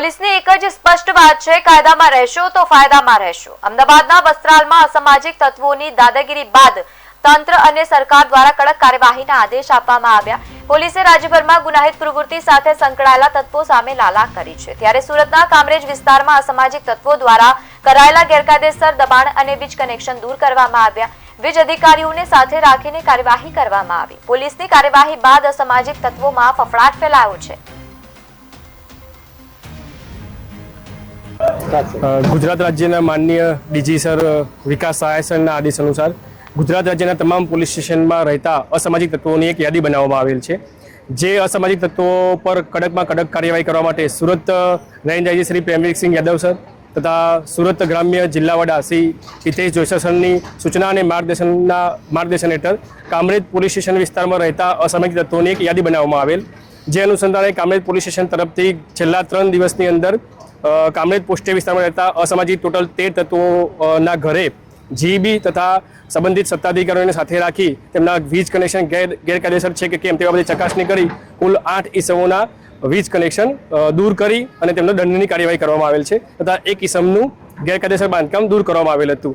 પોલીસની એક જ સ્પષ્ટ વાત છે, કાયદામાં રહેશો તો ફાયદામાં રહેશો। અમદાવાદના વસ્ત્રાલમાં અસામાજિક તત્વોની દાદાગીરી બાદ તંત્ર અને સરકાર દ્વારા કડક કાર્યવાહીના આદેશ આપવામાં આવ્યા। પોલીસે રાજ્યભરમાં ગુનાહિત પ્રવૃત્તિ સાથે સંકળાયેલા તત્વો સામે લાલા કરી છે। ત્યારે સુરતના કામરેજ વિસ્તારમાં અસામાજિક તત્વો દ્વારા કરાયેલા ગેરકાયદેસર દબાણ અને વીજ કનેક્શન દૂર કરવામાં આવ્યા। વીજ અધિકારીઓને સાથે રાખીને કાર્યવાહી કરવામાં આવી। પોલીસની કાર્યવાહી બાદ અસામાજિક તત્વોમાં ફફડાટ ફેલાયો છે। ગુજરાત રાજ્યના માનનીય ડીજી સર વિકાસ સહાય સરના આદેશ અનુસાર ગુજરાત રાજ્યના તમામ પોલીસ સ્ટેશનમાં રહેતા અસામાજિક તત્વોની એક યાદી બનાવવામાં આવેલ છે। જે અસામાજિક તત્વો પર કડકમાં કડક કાર્યવાહી કરવા માટે Surat range IG Shri Premvirsinh Yadav sir તથા સુરત ગ્રામ્ય જિલ્લા વડા શ્રી હિતેશ જોઈસર સરની સૂચના અને માર્ગદર્શન હેઠળ કામરેજ પોલીસ સ્ટેશન વિસ્તારમાં રહેતા અસામાજિક તત્વોની એક યાદી બનાવવામાં આવેલ। જે અનુસંધાને કામરેજ પોલીસ સ્ટેશન તરફથી છેલ્લા 3 દિવસની અંદર કામરેજ પોસ્ટે વિસ્તારમાં રહેતા અસામાજિક ટોટલ 13 તત્વોના ઘરે જીબી તથા સંબંધિત સત્તાધિકારીઓને સાથે રાખી તેમના વીજ કનેક્શન ગેરકાયદેસર છે કે કેમ તે બાબતે ચકાસણી કરી કુલ 8 ઈસમોના વીજ કનેક્શન દૂર કરી અને તેમનો દંડની કાર્યવાહી કરવામાં આવેલ છે તથા એક ઈસમનું ગેરકાયદેસર બાંધકામ દૂર કરવામાં આવેલ હતું।